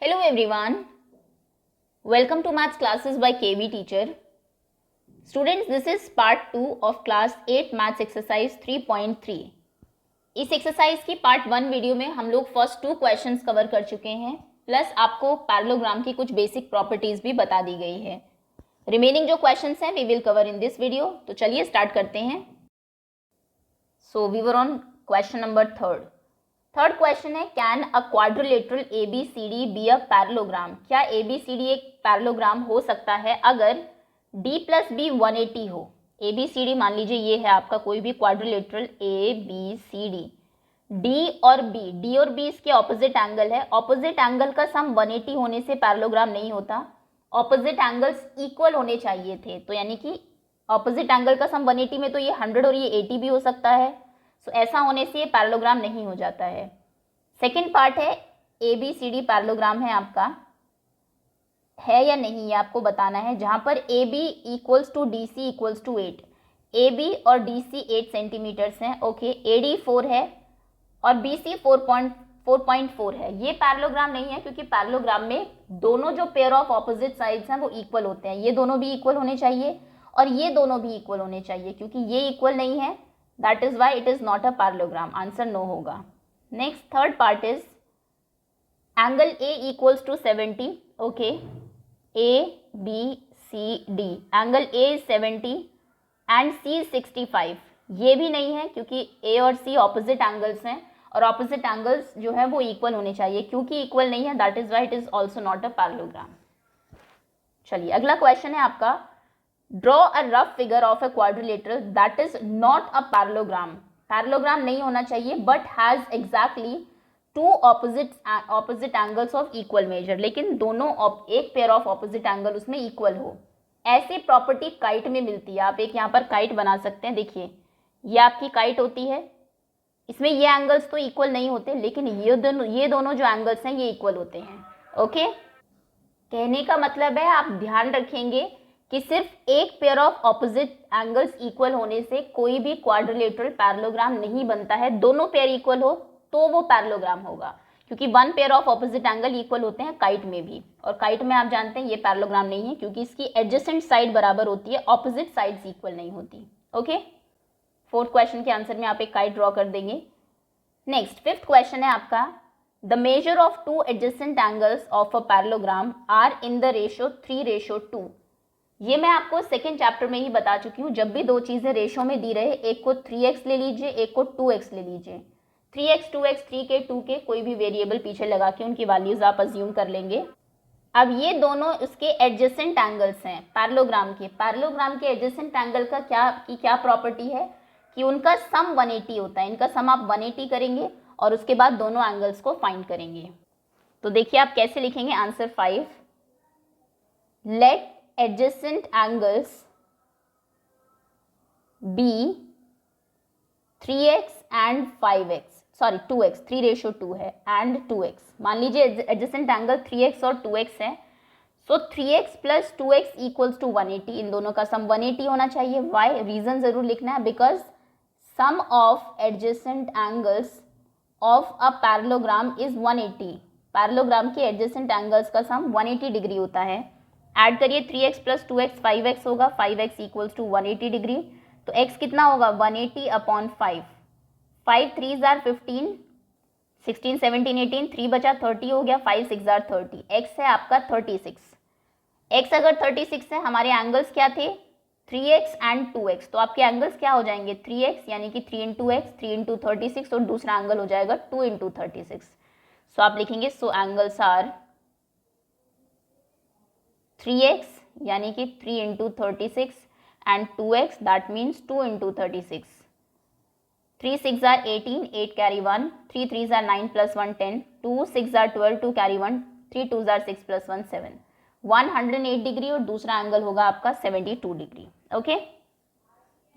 Hello everyone, welcome to Maths classes by KV teacher. Students, this is part 2 of class 8 Maths exercise 3.3. इस exercise की part 1 video में हम लोग first 2 questions cover कर चुके हैं, प्लस आपको पैरेललोग्राम की कुछ बेसिक प्रॉपर्टीज भी बता दी गई है. रिमेनिंग जो क्वेश्चंस हैं we will cover in this video. तो चलिए स्टार्ट करते हैं. So we were on question number third question है, can a quadrilateral ABCD be a parallelogram. क्या ABCD एक पैरेललोग्राम हो सकता है अगर D प्लस बी 180 हो. ABCD मान लीजिए ये है आपका कोई भी क्वाड्रिलेटरल ABCD. D और B इसके ऑपोजिट एंगल है. ऑपोजिट एंगल का सम 180 होने से पैरेललोग्राम नहीं होता. ऑपोजिट एंगल्स इक्वल होने चाहिए थे, तो यानी कि ऑपोजिट एंगल का सम 180 में तो ये 100 और ये 80 भी हो सकता है. सो ऐसा होने से ये पैरेललोग्राम नहीं हो जाता है. सेकेंड पार्ट है, ABCD पैरेललोग्राम है आपका, है या नहीं ये आपको बताना है. जहां पर AB equals to DC equals to 8. AB और DC 8 सेंटीमीटर्स हैं. ओके, AD 4 है और BC 4.4 है. ये पैरेललोग्राम नहीं है क्योंकि पैरेललोग्राम में दोनों जो पेयर ऑफ ऑपोजिट साइड्स हैं वो इक्वल होते हैं. ये दोनों भी इक्वल होने चाहिए और ये दोनों भी इक्वल होने चाहिए. क्योंकि ये इक्वल नहीं है, that is why it is not a parallelogram. Answer no होगा. Next third part is angle A equals to 70. Okay, ABCD angle A is 70 and C 65. ये भी नहीं है क्योंकि A और C ऑपोजिट एंगल्स हैं और ऑपोजिट एंगल्स जो है वो इक्वल होने चाहिए. क्योंकि इक्वल नहीं है, that is why it is also not a parallelogram. चलिए अगला क्वेश्चन है आपका, draw a rough figure of a quadrilateral that is not a parallelogram. Parallelogram नहीं होना चाहिए but has exactly two opposite angles of equal measure. लेकिन दोनों एक पेयर ऑफ ऑपोजिट एंगल उसमें इक्वल हो. ऐसी प्रॉपर्टी काइट में मिलती है. आप एक यहाँ पर काइट बना सकते हैं. देखिए ये आपकी काइट होती है, इसमें ये एंगल्स तो इक्वल नहीं होते लेकिन ये दोनों जो एंगल्स हैं ये इक्वल होते हैं. ओके, कहने का मतलब है आप ध्यान रखेंगे कि सिर्फ एक pair of opposite angles equal होने से कोई भी क्वाड्रिलेटरल पैरेललोग्राम नहीं बनता है. दोनों पेयर इक्वल हो तो वो पैरेललोग्राम होगा, क्योंकि one pair of opposite angle equal होते हैं काइट में भी. और काइट में आप जानते हैं ये पैरेललोग्राम नहीं है क्योंकि इसकी एडजेसेंट साइड बराबर होती है, ऑपोजिट साइड्स इक्वल नहीं होती. ओके, फोर्थ क्वेश्चन के आंसर में आप एक काइट ड्रॉ कर देंगे. नेक्स्ट फिफ्थ क्वेश्चन है आपका, the measure of two adjacent angles of a parallelogram are in the ratio 3:2. ये मैं आपको सेकेंड चैप्टर में ही बता चुकी हूँ. जब भी दो चीज़ें रेशो में दी रहे, एक को 3x ले लीजिए, एक को 2x ले लीजिए. 3x 2x 3k 2k कोई भी वेरिएबल पीछे लगा के उनकी वैल्यूज आप अज्यूम कर लेंगे. अब ये दोनों उसके एडजेसेंट एंगल्स हैं पैरेललोग्राम के. पैरेललोग्राम के एडजेसेंट एंगल का क्या प्रॉपर्टी है कि उनका सम 180 होता है. इनका सम आप 180 करेंगे और उसके बाद दोनों एंगल्स को फाइंड करेंगे. तो देखिए आप कैसे लिखेंगे. Answer 5, let adjacent angles be 3x and 5x, sorry 2x, 3:2 है and 2x. मान लीजिए adjacent angle 3x और 2x है. So 3x plus 2x equals to 180. इन दोनों का सम 180 होना चाहिए. वाई, रीजन जरूर लिखना है, because sum of adjacent angles of a parallelogram is 180. Parallelogram के एडजेसेंट एंगल्स का सम 180 डिग्री होता है. ऐड करिए 3x प्लस 2x 5x होगा. 5x equals to 180 degree. तो x कितना होगा 180 अपॉन 5. 5 3 जार 15, 16 17 18, 3 बचा 30 हो गया. 5 6 जार 30. x है आपका 36. x अगर 36 है, हमारे एंगल्स क्या थे 3x एंड 2x. तो आपके एंगल्स क्या हो जाएंगे 3x यानी कि 3 इंटू एक्स, 3 इंटू 36 और दूसरा एंगल हो जाएगा 2 इंटू 36. सो आप लिखेंगे सो एंगल्स आर 3x यानी कि 3 into 36 and 2x that means 2 into 36. 3 6 jar 18, 8 carry 1, 3 3 jar 9 plus 1 10, 2 6 jar 12, 2 carry 1, 3 2 jar 6 plus 1 7. 108 degree और दूसरा एंगल होगा आपका 72 डिग्री. ओके,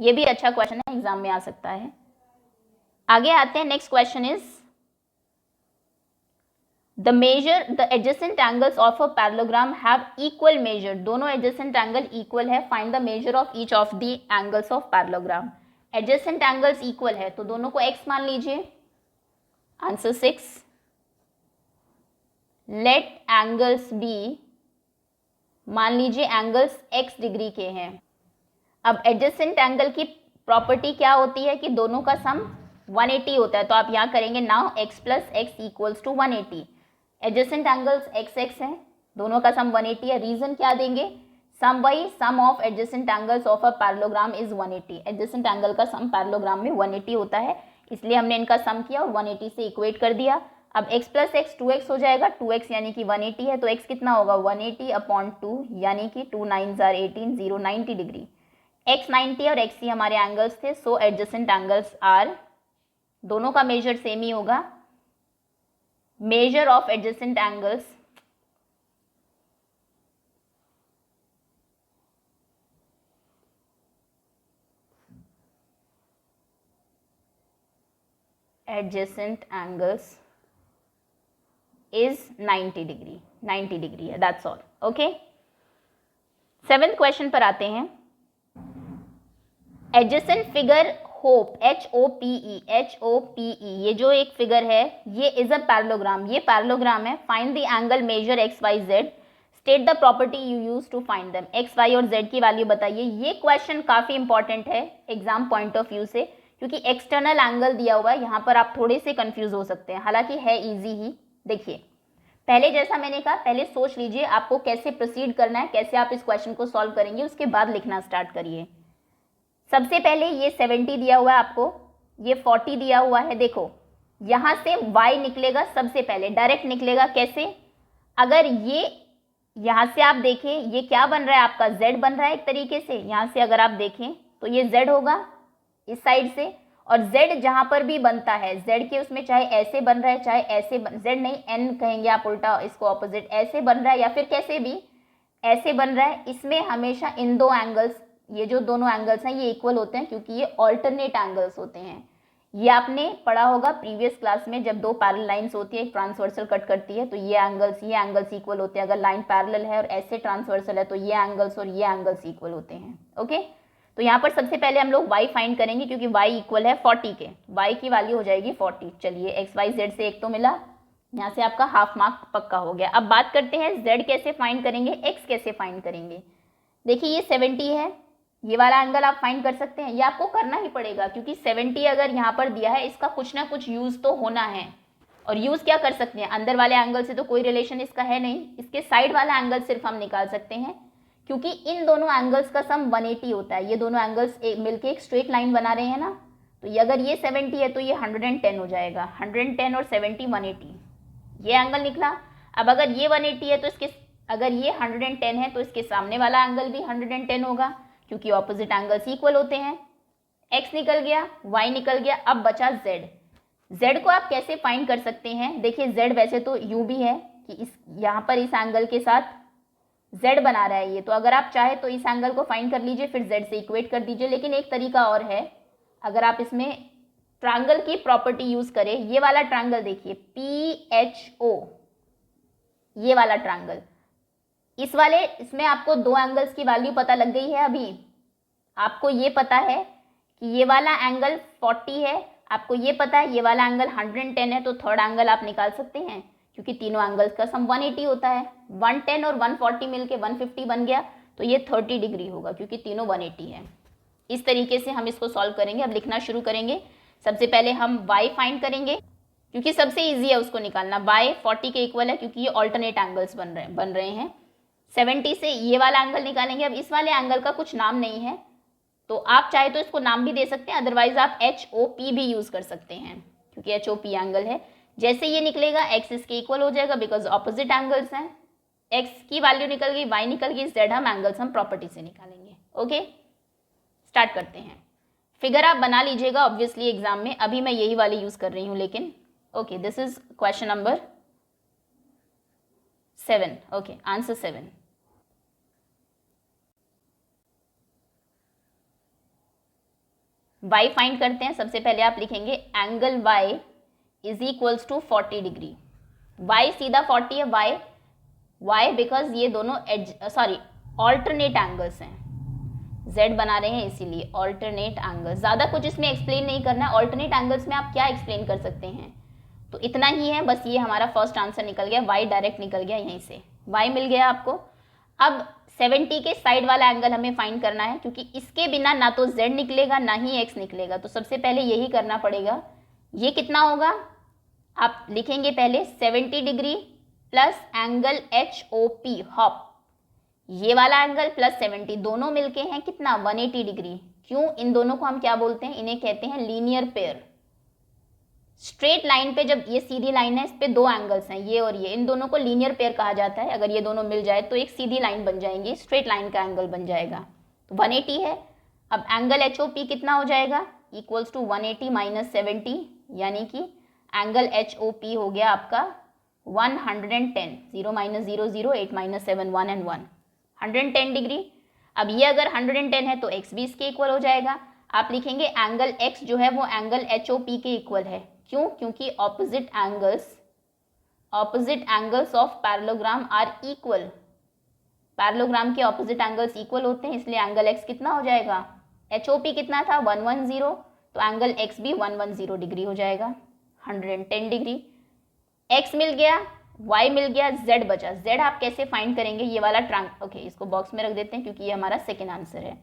ये भी अच्छा क्वेश्चन है, एग्जाम में आ सकता है. आगे आते हैं. Next question is the adjacent angles of a parallelogram have equal measure. दोनों adjacent angle equal है. find the measure of each of the angles of parallelogram. adjacent angles equal है तो दोनों को x मान लीजिए. आंसर 6. लेट एंगल्स बी, मान लीजिए एंगल्स x डिग्री के हैं। अब एडजेसेंट एंगल की प्रॉपर्टी क्या होती है कि दोनों का सम 180 होता है, तो आप यहाँ करेंगे now x plus x equals to 180। Adjacent angles x x है, दोनों का सम 180 है। रीजन क्या देंगे, sum by sum of adjacent angles of a parallelogram is 180। Adjacent angle का सम पैरेललोग्राम में 180 होता है, इसलिए हमने इनका सम किया और 180 से इक्वेट कर दिया। अब x प्लस एक्स 2x हो जाएगा, 2x यानी कि 180 है, तो x कितना होगा 180 अपॉन 2 यानी कि 2 9 आर 18, 0 90 डिग्री। x 90 और x हमारे एंगल्स थे, सो एडजेसेंट एंगल्स आर, दोनों का मेजर सेम ही होगा। Measure of adjacent angles, adjacent angles is 90 degree, 90 degree है, that's all. Okay, 7th question पर आते हैं। Adjacent figure HOPE, HOPE, HOPE, ये जो एक फिगर है ये इज अ पैरेललोग्राम, ये पैरेललोग्राम है। Find the angle measure x y z, state the property you use to find them. X y और जेड की वैल्यू बताइए। ये क्वेश्चन काफी इंपॉर्टेंट है एग्जाम पॉइंट ऑफ व्यू से, क्योंकि एक्सटर्नल एंगल दिया हुआ है, यहाँ पर आप थोड़े से कंफ्यूज हो सकते हैं, हालांकि है इजी ही। देखिए, पहले जैसा मैंने कहा, पहले सोच लीजिए आपको कैसे प्रोसीड करना है, कैसे आप इस क्वेश्चन को सॉल्व करेंगे, उसके बाद लिखना स्टार्ट करिए। सबसे पहले ये 70 दिया हुआ है आपको, ये 40 दिया हुआ है। देखो यहाँ से y निकलेगा, सबसे पहले डायरेक्ट निकलेगा। कैसे, अगर ये यहाँ से आप देखें ये क्या बन रहा है आपका z बन रहा है एक तरीके से। यहाँ से अगर आप देखें तो ये z होगा इस साइड से, और z जहाँ पर भी बनता है z के उसमें चाहे ऐसे बन रहा है चाहे ऐसे z नहीं n कहेंगे आप, उल्टा इसको ऑपोजिट, ऐसे बन रहा है या फिर कैसे भी ऐसे बन रहा है, इसमें हमेशा इन दो एंगल्स, ये जो दोनों एंगल्स हैं ये इक्वल होते हैं, क्योंकि ये ऑल्टरनेट एंगल्स होते हैं। ये आपने पढ़ा होगा प्रीवियस क्लास में, जब दो पैरेलल लाइंस होती है, एक ट्रांसवर्सल कट करती है, तो ये एंगल्स इक्वल होते हैं। अगर लाइन पैरेलल है और ऐसे ट्रांसवर्सल है तो ये एंगल्स और ये एंगल्स इक्वल होते हैं। ओके, तो यहाँ पर सबसे पहले हम लोग y फाइंड करेंगे, क्योंकि y इक्वल है 40 के, y की वैल्यू हो जाएगी 40। चलिए एक्स वाई जेड से एक तो मिला, यहाँ से आपका हाफ मार्क पक्का हो गया। अब बात करते हैं z कैसे फाइंड करेंगे, x कैसे फाइंड करेंगे। देखिए ये 70 है, ये वाला एंगल आप फाइंड कर सकते हैं, ये आपको करना ही पड़ेगा, क्योंकि 70 अगर यहाँ पर दिया है इसका कुछ ना कुछ यूज तो होना है। और यूज क्या कर सकते हैं, अंदर वाले एंगल से तो कोई रिलेशन इसका है नहीं, इसके साइड वाला एंगल सिर्फ हम निकाल सकते हैं, क्योंकि इन दोनों एंगल्स का सम 180 होता है। ये दोनों एंगल्स मिलके एक स्ट्रेट लाइन बना रहे हैं ना, तो ये अगर ये 70 है तो ये 110 हो जाएगा। 110 और 70 180, ये एंगल निकला। अब अगर ये 180 है तो इसके, अगर ये 110 है तो इसके सामने वाला एंगल भी 110 होगा, क्योंकि ऑपोजिट एंगल्स इक्वल होते हैं। x निकल गया, y निकल गया, अब बचा z। z को आप कैसे फाइंड कर सकते हैं, देखिए z वैसे तो u भी है कि इस यहाँ पर इस एंगल के साथ z बना रहा है ये, तो अगर आप चाहे तो इस एंगल को फाइंड कर लीजिए, फिर z से इक्वेट कर दीजिए। लेकिन एक तरीका और है, अगर आप इसमें ट्रायंगल की प्रॉपर्टी यूज करें, ये वाला ट्रायंगल देखिए PHO, ये वाला ट्रायंगल, इस वाले इसमें आपको दो एंगल्स की वैल्यू पता लग गई है। अभी आपको ये पता है कि ये वाला एंगल 40 है, आपको ये पता है ये वाला एंगल 110 है, तो थर्ड एंगल आप निकाल सकते हैं, क्योंकि तीनों एंगल्स का सम 180 होता है। 110 और 140 मिलके 150 बन गया, तो ये 30 डिग्री होगा, क्योंकि तीनों 180 है। इस तरीके से हम इसको सॉल्व करेंगे। अब लिखना शुरू करेंगे। सबसे पहले हम y फाइंड करेंगे, क्योंकि सबसे ईजी है उसको निकालना। y 40 के इक्वल है, क्योंकि ये ऑल्टरनेट एंगल्स बन रहे हैं। 70 से ये वाला एंगल निकालेंगे। अब इस वाले एंगल का कुछ नाम नहीं है, तो आप चाहे तो इसको नाम भी दे सकते हैं, अदरवाइज आप HOP भी यूज कर सकते हैं, क्योंकि HOP एंगल है। जैसे ये निकलेगा x इसके इक्वल हो जाएगा, बिकॉज ऑपोजिट एंगल्स हैं। x की वैल्यू निकल गई, y निकल गई, z हम एंगल्स हम प्रॉपर्टी से निकालेंगे। ओके, स्टार्ट करते हैं। फिगर आप बना लीजिएगा ऑब्वियसली एग्जाम में, अभी मैं यही वाली यूज कर रही हूँ, लेकिन okay, this is question number 7। Okay, answer 7। y find करते हैं। सबसे पहले आप लिखेंगे angle y is equals to 40 degree. y सीधा 40 है, y बिकॉज ये दोनों ऑल्टरनेट एंगल्स हैं, z बना रहे हैं इसीलिए ऑल्टरनेट एंगल्स। ज़्यादा कुछ इसमें एक्सप्लेन नहीं करना है। ऑल्टरनेट एंगल्स में आप क्या एक्सप्लेन कर सकते हैं, तो इतना ही है बस, ये हमारा फर्स्ट आंसर निकल गया, y डायरेक्ट निकल गया यहीं से, y मिल गया आपको। अब 70 के साइड वाला एंगल हमें फाइंड करना है, क्योंकि इसके बिना ना तो z निकलेगा ना ही x निकलेगा, तो सबसे पहले यही करना पड़ेगा। ये कितना होगा, आप लिखेंगे पहले 70 degree plus angle HOP hop, ये वाला एंगल प्लस 70 दोनों मिलके हैं कितना 180 डिग्री। क्यों, इन दोनों को हम क्या बोलते हैं, इन्हें कहते हैं लीनियर पेयर। स्ट्रेट लाइन पे जब ये सीधी लाइन है, इस पे दो एंगल्स हैं ये और ये, इन दोनों को लीनियर पेयर कहा जाता है। अगर ये दोनों मिल जाए तो एक सीधी लाइन बन जाएंगी, स्ट्रेट लाइन का एंगल बन जाएगा। तो 180 है। अब एंगल HOP कितना हो जाएगा, इक्वल्स टू 180 माइनस 70, यानी कि एंगल HOP हो गया आपका 110, 0 माइनस 0 0, 8 माइनस 7 1 एंड 1, 110 डिग्री। अब ये अगर 110 है तो x भी इसके इक्वल हो जाएगा। आप लिखेंगे एंगल x जो है वो एंगल HOP के इक्वल है। क्यों, क्योंकि opposite angles of parallelogram are equal, parallelogram के ऑपोजिट एंगल्स इक्वल होते हैं, इसलिए एंगल x कितना हो जाएगा, HOP कितना था 110, तो एंगल x भी 110 डिग्री हो जाएगा, 110 डिग्री। x मिल गया, y मिल गया, z बचा। z आप कैसे फाइंड करेंगे, ये वाला ओके इसको बॉक्स में रख देते हैं क्योंकि ये हमारा सेकेंड आंसर है।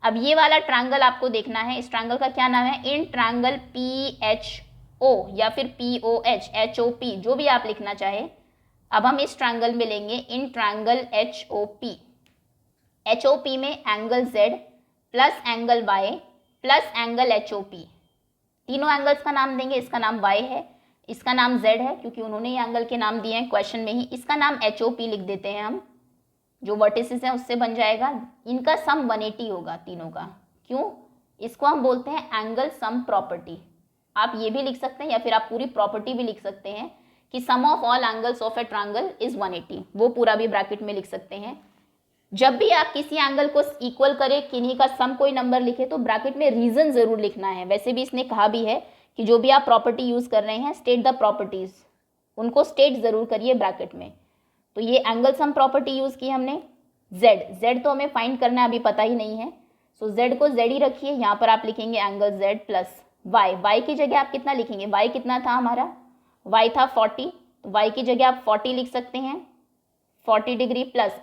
अब ये वाला ट्रायंगल आपको देखना है, इस ट्रायंगल का क्या नाम है, इन ट्रायंगल PHO या फिर POH, HOP जो भी आप लिखना चाहे। अब हम इस ट्रायंगल में लेंगे इन ट्रायंगल HOP में angle Z plus angle Y plus angle HOP, तीनों एंगल्स का नाम देंगे। इसका नाम Y है, इसका नाम Z है क्योंकि उन्होंने ये एंगल के नाम दिए हैं क्वेश्चन में ही। इसका नाम HOP लिख देते हैं हम, जो वर्टिसेस हैं उससे बन जाएगा। इनका सम 180 होगा तीनों का। क्यों, इसको हम बोलते हैं एंगल सम प्रॉपर्टी। आप ये भी लिख सकते हैं या फिर आप पूरी प्रॉपर्टी भी लिख सकते हैं कि sum of all angles of a triangle is 180, वो पूरा भी ब्रैकेट में लिख सकते हैं। जब भी आप किसी एंगल को इक्वल करें, किन्हीं का सम कोई नंबर लिखे, तो ब्रैकेट में रीजन जरूर लिखना है। वैसे भी इसने कहा भी है कि जो भी आप प्रॉपर्टी यूज कर रहे हैं, स्टेट द प्रॉपर्टीज, उनको स्टेट जरूर करिए ब्रैकेट में। तो ये एंगल सम प्रॉपर्टी यूज की हमने। z तो हमें फाइंड करना है, अभी पता ही नहीं है, सो z को z ही रखिए। यहाँ पर आप लिखेंगे एंगल z प्लस y की जगह आप कितना लिखेंगे, y कितना था हमारा, y था 40, तो y की जगह आप 40 लिख सकते हैं, 40 डिग्री प्लस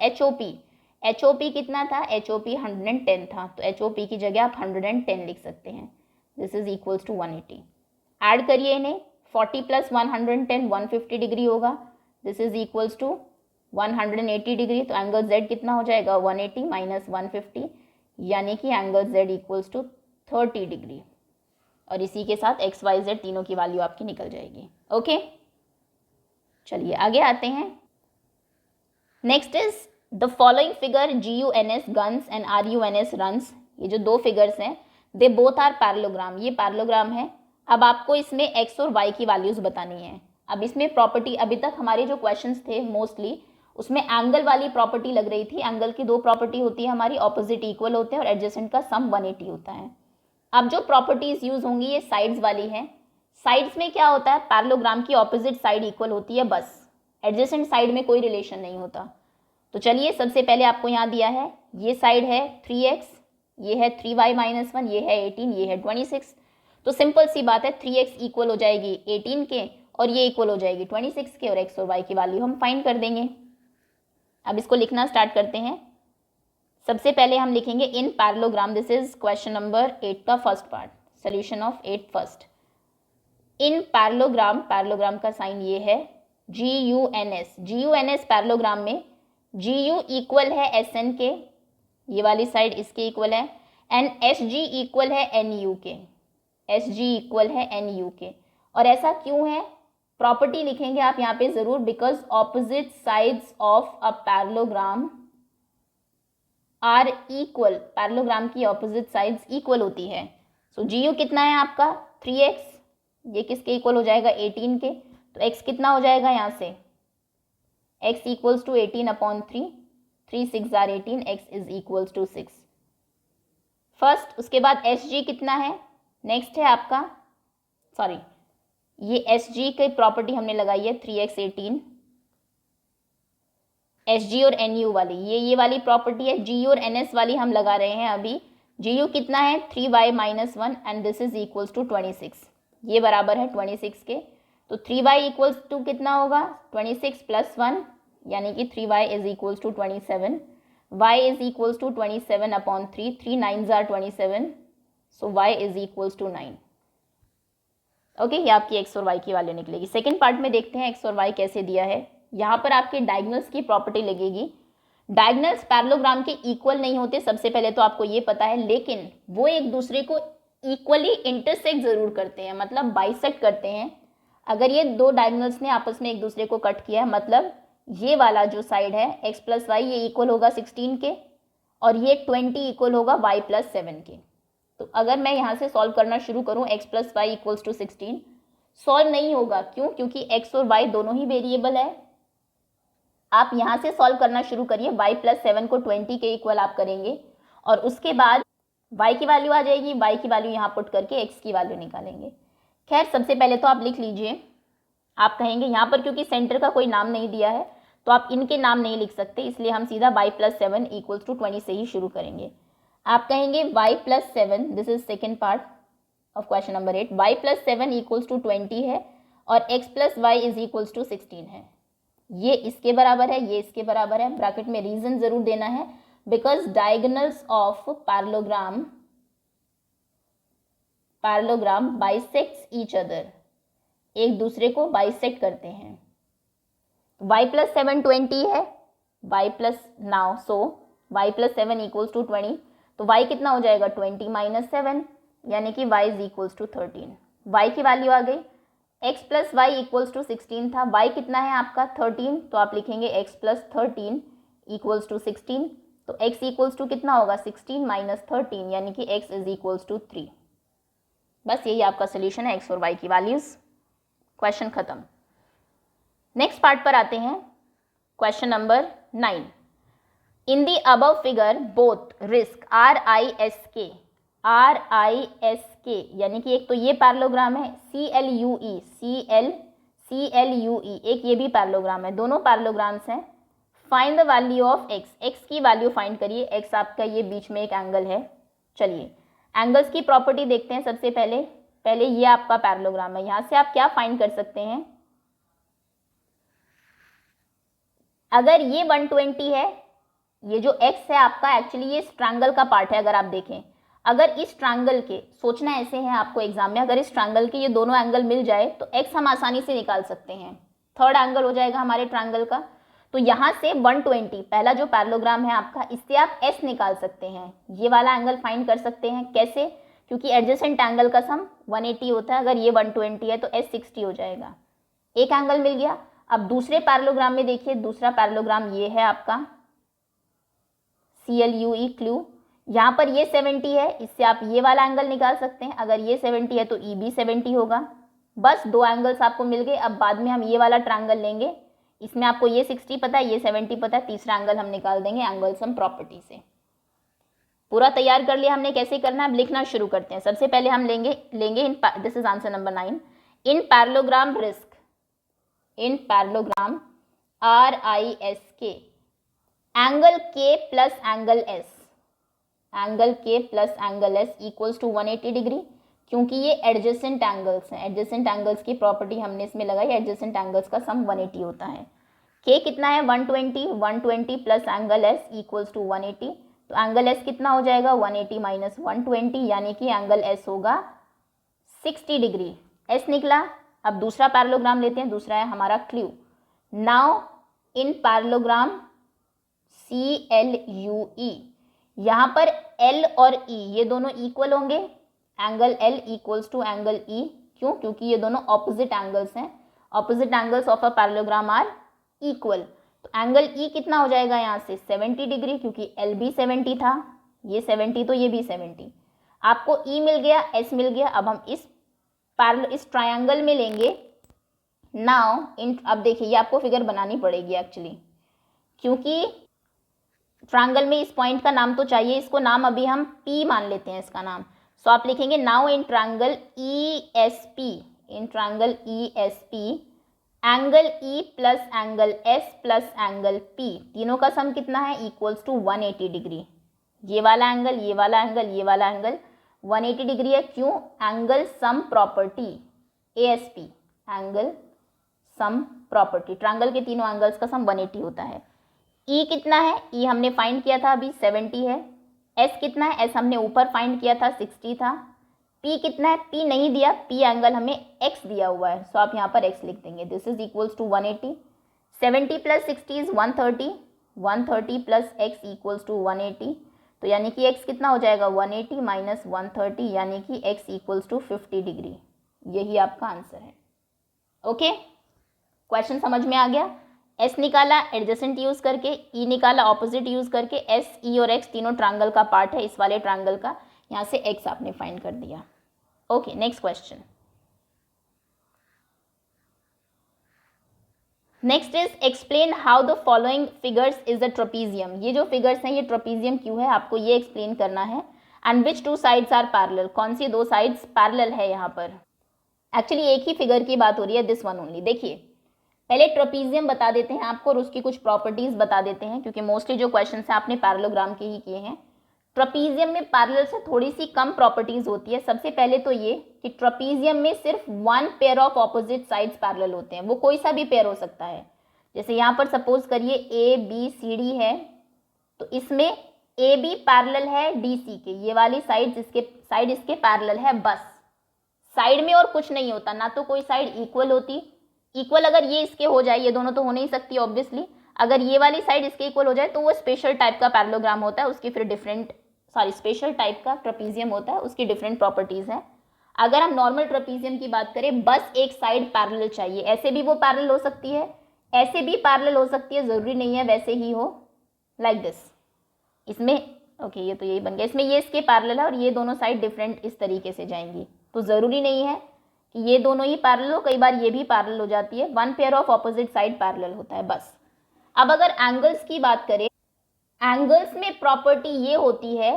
HOP कितना था, HOP 110 था, तो HOP की जगह आप 110 लिख सकते हैं। This is equals to 180। Add करिए इन्हें, 40 प्लस 110 150 डिग्री होगा, this is equals to 180 degree. तो एंगल Z कितना हो जाएगा, 180 माइनस 150, यानी कि angle Z equals to 30 degree. और इसी के साथ x, y, z तीनों की वैल्यू आपकी निकल जाएगी। ओके, चलिए आगे आते हैं। Next is the following figure GUNS guns and RUNS runs. ये जो दो फिगर्स हैं, दे बोथ आर पैरेललोग्राम, ये पैरेललोग्राम है। अब आपको इसमें x और y की वैल्यूज बतानी है। अब इसमें प्रॉपर्टी, अभी तक हमारे जो क्वेश्चंस थे मोस्टली उसमें एंगल वाली प्रॉपर्टी लग रही थी। एंगल की दो प्रॉपर्टी होती है हमारी, ऑपोजिट इक्वल होते हैं और एडजेसेंट का सम 180 होता है। अब जो प्रॉपर्टीज यूज होंगी ये साइड्स वाली हैं। साइड्स में क्या होता है, पैरेललोग्राम की ऑपोजिट साइड इक्वल होती है बस, एडजेसेंट साइड में कोई रिलेशन नहीं होता। तो चलिए सबसे पहले आपको यहाँ दिया है, ये साइड है 3x, ये है 3y माइनस 1, ये है 18, ये है 26। तो सिंपल सी बात है, 3x इक्वल हो जाएगी 18 के और ये इक्वल हो जाएगी 26 के, और x और y की वैल्यू हम फाइंड कर देंगे। अब इसको लिखना स्टार्ट करते हैं। सबसे पहले हम लिखेंगे इन parallelogram, this is question number 8 का first part, solution of 8 first. In parallelogram, parallelogram का साइन ये है GUNS पैरेललोग्राम में GU इक्वल है SN के, ये वाली साइड इसके इक्वल है, एंड SG इक्वल है NU के, SG इक्वल है NU के। और ऐसा क्यों है, प्रॉपर्टी लिखेंगे आप यहाँ पे जरूर, because opposite sides of a parallelogram are equal, parallelogram की ऑपोजिट साइड्स इक्वल होती है। सो GU कितना है आपका 3x, ये किसके इक्वल हो जाएगा 18 के, तो x कितना हो जाएगा यहाँ से, x equals to 18/3, 3 6 are 18, x is equals to 6 first. उसके बाद SG कितना है, नेक्स्ट है आपका, सॉरी ये SG की प्रॉपर्टी हमने लगाई है 3x 18, SG और NU वाली, ये वाली प्रॉपर्टी है। GU और NS वाली हम लगा रहे हैं अभी। GU कितना है 3y minus 1 and this is equals to 26, ये बराबर है 26 के। तो 3y इक्वल्स टू कितना होगा 26 + 1 यानी कि 3y is equals to 27, y is equals to 27/3, 3 9s are 27, so y is equals to 9। Okay, ये आपकी x और y की वैल्यू निकलेगी। सेकेंड पार्ट में देखते हैं x और y कैसे दिया है। यहाँ पर आपके डायगोनल्स की प्रॉपर्टी लगेगी। डायगोनल्स पैरेललोग्राम के इक्वल नहीं होते, सबसे पहले तो आपको ये पता है, लेकिन वो एक दूसरे को इक्वली इंटरसेक्ट जरूर करते हैं, मतलब बाइसेक्ट करते हैं। अगर ये दो डायगोनल्स ने आपस में एक दूसरे को कट किया है, मतलब ये वाला जो साइड है x + y ये इक्वल होगा 16 के, और ये 20 इक्वल होगा y + 7 के। तो अगर मैं यहाँ से सॉल्व करना शुरू करूँ x + y equals to 16, solve नहीं होगा। क्यों? क्योंकि x और y दोनों ही वेरिएबल है। आप यहाँ से सॉल्व करना शुरू करिए, y + 7 को 20 के इक्वल आप करेंगे, और उसके बाद y की वैल्यू आ जाएगी, y की वैल्यू यहाँ पुट करके x की वैल्यू निकालेंगे। खैर, सबसे पहले तो आप लिख लीजिए। आप कहेंगे यहाँ पर क्योंकि सेंटर का कोई नाम नहीं दिया है तो आप इनके नाम नहीं लिख सकते, इसलिए हम सीधा y + 7 इक्वल्स टू 20 से ही शुरू करेंगे। आप कहेंगे y + 7, this is second part of question number 8, y + 7 equals to 20 है और x + y is equals to 16 है। ये इसके बराबर है, ये इसके बराबर है। ब्रैकेट में रीजन जरूर देना है, because diagonals of parallelogram bisects each other, एक दूसरे को बाइसेक्ट करते हैं। y + 7 20 है, y + now so y + 7 equals to 20, तो y कितना हो जाएगा 20 - 7 यानी कि y is equals to 13। y की वैल्यू आ गई। x + y इक्वल्स टू 16 था, y कितना है आपका 13, तो आप लिखेंगे x + 13 इक्वल्स टू 16, तो x इक्वल्स टू कितना होगा 16 - 13 यानी कि x इज इक्वल्स टू 3। बस यही आपका सोल्यूशन है, x और y की वैल्यूज। क्वेश्चन खत्म। नेक्स्ट पार्ट पर आते हैं, question number 9। In the above figure both risk RISK यानी कि एक तो ये पैरेललोग्राम है, CLUE एक ये भी पैरेललोग्राम है, दोनों पैरेललोग्राम्स हैं। Find the value of x की वैल्यू फाइंड करिए। x आपका ये बीच में एक एंगल है। चलिए एंगल्स की प्रॉपर्टी देखते हैं। सबसे पहले ये आपका पैरेललोग्राम है, यहाँ से आप क्या फाइंड कर सकते हैं। अगर ये 120 है, ये जो x है आपका, एक्चुअली ये इस ट्रायंगल का पार्ट है। अगर आप देखें, अगर इस ट्रायंगल के, सोचना ऐसे है आपको एग्जाम में, अगर इस ट्रायंगल के ये दोनों एंगल मिल जाए तो x हम आसानी से निकाल सकते हैं, थर्ड एंगल हो जाएगा हमारे ट्रायंगल का। तो यहाँ से 120 पहला जो पैरेललोग्राम है आपका, इससे आप s निकाल सकते हैं, ये वाला एंगल फाइंड कर सकते हैं। कैसे? क्योंकि एडजेसेंट एंगल का सम 180 होता है, अगर ये 120 है तो s 60 हो जाएगा। एक एंगल मिल गया। अब दूसरे पैरेललोग्राम में देखिए, दूसरा पैरेललोग्राम ये है आपका CLUE क्लू, यहाँ पर ये 70 है, इससे आप ये वाला एंगल निकाल सकते हैं। अगर ये 70 है तो E भी 70 होगा। बस दो एंगल्स आपको मिल गए। अब बाद में हम ये वाला ट्रायंगल लेंगे, इसमें आपको ये 60 पता है, ये 70 पता है, तीसरा एंगल हम निकाल देंगे एंगल सम प्रॉपर्टी से। पूरा तैयार कर लिया हमने, कैसे करना है अब लिखना शुरू करते हैं। सबसे पहले हम लेंगे this is answer number 9। In parallelogram risk, in parallelogram RISK angle K plus angle S equals to 180 degree, क्योंकि ये एडजेसेंट एंगल्स हैं। एडजेसेंट एंगल्स की प्रॉपर्टी हमने इसमें लगाई, एडजेसेंट एंगल्स का सम 180 होता है। K कितना है 120 plus angle S equals to 180, तो एंगल S कितना हो जाएगा 180 - 120 यानी कि एंगल S होगा 60 डिग्री। S निकला। अब दूसरा पैरेललोग्राम लेते हैं, दूसरा है हमारा clue. Now in parallelogram CLUE, यहाँ पर L और E ये दोनों इक्वल होंगे, angle L equals to angle E। क्यों? क्योंकि ये दोनों ऑपोजिट एंगल्स हैं, opposite angles of a parallelogram are equal. तो एंगल E कितना हो जाएगा यहाँ से 70 डिग्री, क्योंकि L भी 70 था, ये 70 तो ये भी 70। आपको E मिल गया, S मिल गया। अब हम इस ट्रायंगल में लेंगे। नाउ अब देखिए, ये आपको फिगर बनानी पड़ेगी एक्चुअली, क्योंकि ट्रायंगल में इस पॉइंट का नाम तो चाहिए, इसको नाम अभी हम P मान लेते हैं इसका नाम। सो आप लिखेंगे now in triangle ESP angle E plus angle S plus angle P, तीनों का सम कितना है इक्वल्स टू 180 डिग्री। ये वाला एंगल, ये वाला एंगल, ये वाला एंगल 180 डिग्री है। क्यों? Angle sum property ASP, angle sum property, triangle के तीनों एंगल्स का सम 180 होता है। ई कितना है, ई हमने फाइंड किया था अभी 70 है। एस कितना है, एस हमने ऊपर फाइंड किया था 60 था। पी कितना है, पी नहीं दिया, पी एंगल हमें एक्स दिया हुआ है, सो आप यहाँ पर एक्स लिख देंगे। This is equals to 180। 70 plus 60 is 130, 130 plus x equals to 180, तो यानी कि x कितना हो जाएगा 180 माइनस 130, यानी कि x इक्वल्स टू 50 डिग्री। यही आपका आंसर है। ओके, क्वेश्चन समझ में आ गया। s निकाला एडजेसेंट यूज करके, e निकाला ऑपोजिट यूज करके, s, e और x तीनों ट्रायंगल का पार्ट है इस वाले ट्रायंगल का, यहाँ से x आपने फाइंड कर दिया। Okay, next question. Next is explain how the following figures is a trapezium. ये जो फिगर्स हैं ये ट्रोपीजियम क्यों है, आपको ये एक्सप्लेन करना है। And which two sides are parallel, कौन सी दो साइड्स पैरेलल है यहाँ पर। एक्चुअली एक ही फिगर की बात हो रही है, दिस वन ओनली। देखिए पहले ट्रोपीजियम बता देते हैं आपको और उसकी कुछ प्रॉपर्टीज बता देते हैं, क्योंकि मोस्टली जो क्वेश्चन है आपने पैरेललोग्राम के ही किए हैं। ट्रोपीजियम में पैरेलल से थोड़ी सी कम प्रॉपर्टीज होती है। सबसे पहले तो ये कि ट्रोपीजियम में सिर्फ one pair of opposite sides parallel होते हैं, वो कोई सा भी पेयर हो सकता है। जैसे यहाँ पर सपोज करिए ए बी सी डी है, तो इसमें ए बी पैरेलल है डी सी के, ये वाली साइड इसके पैरेलल है, बस साइड में और कुछ नहीं होता, ना तो कोई साइड इक्वल होती। इक्वल अगर ये इसके हो जाए, ये दोनों तो हो नहीं सकती ऑब्वियसली, अगर ये वाली साइड इसके इक्वल हो जाए तो वो स्पेशल टाइप का पैरेललोग्राम होता है, उसकी फिर स्पेशल टाइप का ट्रेपीजियम होता है, उसकी डिफरेंट प्रॉपर्टीज हैं। अगर हम नॉर्मल ट्रेपीजियम की बात करें, बस एक साइड पैरेलल चाहिए, ऐसे भी वो पैरेलल हो सकती है, ऐसे भी पैरेलल हो सकती है, जरूरी नहीं है वैसे ही हो, लाइक दिस। इसमें ओके, ये तो यही बन गया, इसमें ये इसके पैरेलल है और ये दोनों साइड डिफरेंट इस तरीके से जाएंगी, तो जरूरी नहीं है कि ये दोनों ही पैरेलल हो, कई बार ये भी पैरेलल हो जाती है, one pair of opposite side parallel होता है बस। अब अगर एंगल्स की बात करें, एंगल्स में प्रॉपर्टी ये होती है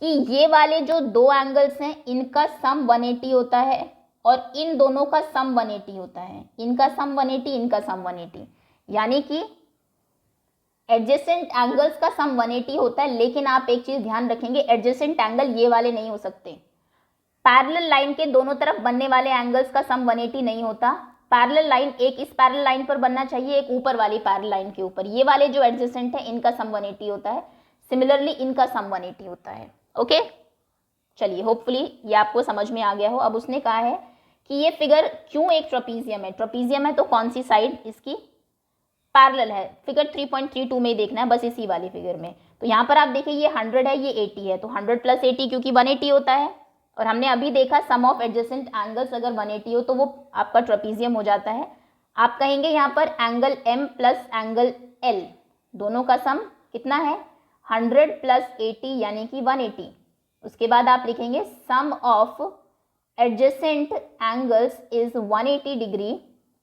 कि ये वाले जो दो एंगल्स हैं इनका सम 180 होता है और इन दोनों का सम 180 होता है, इनका सम 180, इनका सम 180, यानी कि एडजेसेंट एंगल्स का सम 180 होता है। लेकिन आप एक चीज ध्यान रखेंगे, एडजेसेंट एंगल ये वाले नहीं हो सकते, पैरेलल लाइन के दोनों तरफ बनने वाले एंगल्स का सम 180 नहीं होता। पैरेलल लाइन एक इस पैरेलल लाइन पर बनना चाहिए, एक ऊपर वाली पैरेलल लाइन के ऊपर, ये वाले जो एडजेसेंट है इनका सम 180 होता है, सिमिलरली इनका सम 180 होता है। ओके, चलिए होपफुली ये आपको समझ में आ गया हो। अब उसने कहा है कि ये फिगर क्यों एक ट्रेपीजियम है, ट्रेपीजियम है तो कौन सी साइड इसकी पैरेलल है, फिगर 3.32 में ही देखना है, बस इसी वाली फिगर में। तो यहाँ पर आप देखिए ये 100 है, ये 80 है, तो 100 प्लस 80 क्योंकि 180 होता है, और हमने अभी देखा सम ऑफ एडजेसेंट एंगल्स अगर 180 हो तो वो आपका ट्रेपीजियम हो जाता है। आप कहेंगे यहाँ पर angle M plus angle L दोनों का सम कितना है, 100 प्लस 80 यानी कि 180। उसके बाद आप लिखेंगे sum of adjacent angles is 180 degree,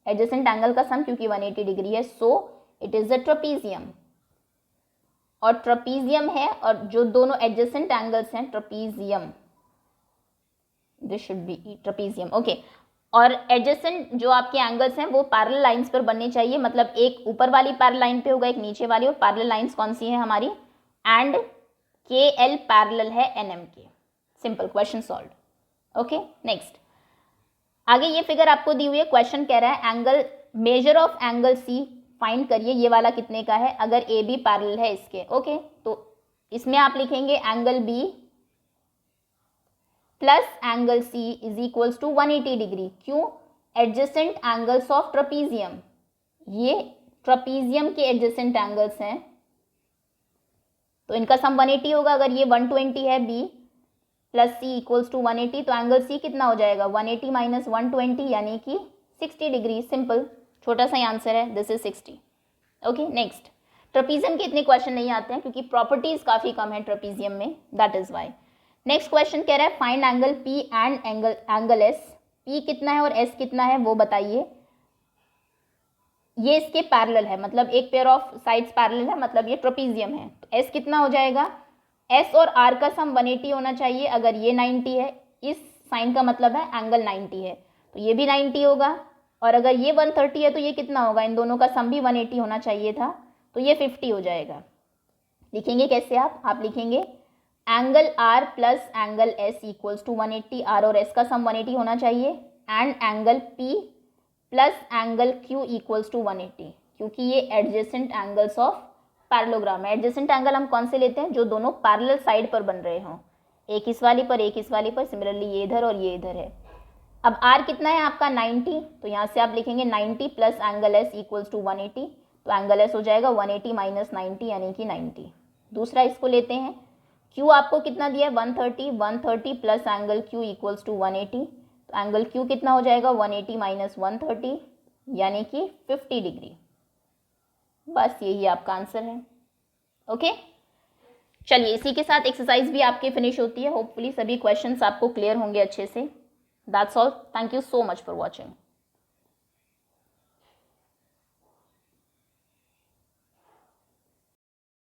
adjacent angle का सम क्योंकि 180 डिग्री है, so it is a trapezium. और ट्रेपीजियम है और जो दोनों एडजेसेंट एंगल्स हैं trapezium, this should be trapezium. Okay, और एडजेसेंट जो आपके एंगल्स हैं वो पैरेलल लाइंस पर बनने चाहिए, मतलब एक ऊपर वाली पैरेलल लाइन पे होगा, एक नीचे वाली, और पैरेलल लाइंस कौन सी है हमारी, एंड KL पैरेलल है NM के। Simple, question solve. Okay, next आगे ये फिगर आपको दी हुई है, क्वेश्चन कह रहा है angle measure of angle C find करिए, ये वाला कितने का है अगर AB पैरेलल है इसके। ओके, तो इसमें आप लिखेंगे angle B plus angle C is equals to 180 degree. क्यों, एडजेसेंट एंगल्स ऑफ ट्रेपीजियम, ये ट्रेपीजियम के एडजेसेंट एंगल्स हैं, तो इनका सम 180 होगा। अगर ये 120 है B plus C equals to 180, तो एंगल C कितना हो जाएगा 180 माइनस 120 यानी कि 60 डिग्री। सिंपल, छोटा सा आंसर है, this is 60। Okay, next trapezium के इतने क्वेश्चन नहीं आते हैं क्योंकि प्रॉपर्टीज काफी कम है ट्रेपीजियम में, that is y. Next question कह रहा है find angle P and angle S, P कितना है और S कितना है वो बताइए। ये इसके पैरेलल है, मतलब एक पेयर ऑफ साइड्स पैरेलल है, मतलब ये ट्रेपीजियम है, तो S कितना हो जाएगा, S और R का सम 180 होना चाहिए। अगर ये 90 है, इस साइन का मतलब है एंगल 90 है, तो ये भी 90 होगा, और अगर ये 130 है तो ये कितना होगा, इन दोनों का सम भी 180 होना चाहिए था, तो ये 50 हो जाएगा। लिखेंगे कैसे आप लिखेंगे angle R plus angle S equals to 180, R और S का सम 180 होना चाहिए, and angle P plus angle Q equals to 180, क्योंकि ये एडजेसेंट एंगल्स ऑफ पैरेललोग्राम है। एडजेसेंट एंगल हम कौन से लेते हैं? जो दोनों पैरेलल साइड पर बन रहे हों, एक इस वाली पर एक इस वाली पर, सिमिलरली ये इधर और ये इधर है। अब R कितना है आपका 90, तो यहाँ से आप लिखेंगे 90 plus angle S equals to 180, तो एंगल S हो जाएगा 180 माइनस 90 यानी कि 90। दूसरा इसको लेते हैं, Q आपको कितना दिया है 130, 130 plus angle Q equals to 180, तो एंगल Q कितना हो जाएगा 180 माइनस 130 यानी कि 50 डिग्री। बस यही आपका आंसर है। ओके, चलिए इसी के साथ एक्सरसाइज भी आपकी फिनिश होती है। होपफुली सभी क्वेश्चंस आपको क्लियर होंगे अच्छे से। That's all, thank you so much for watching.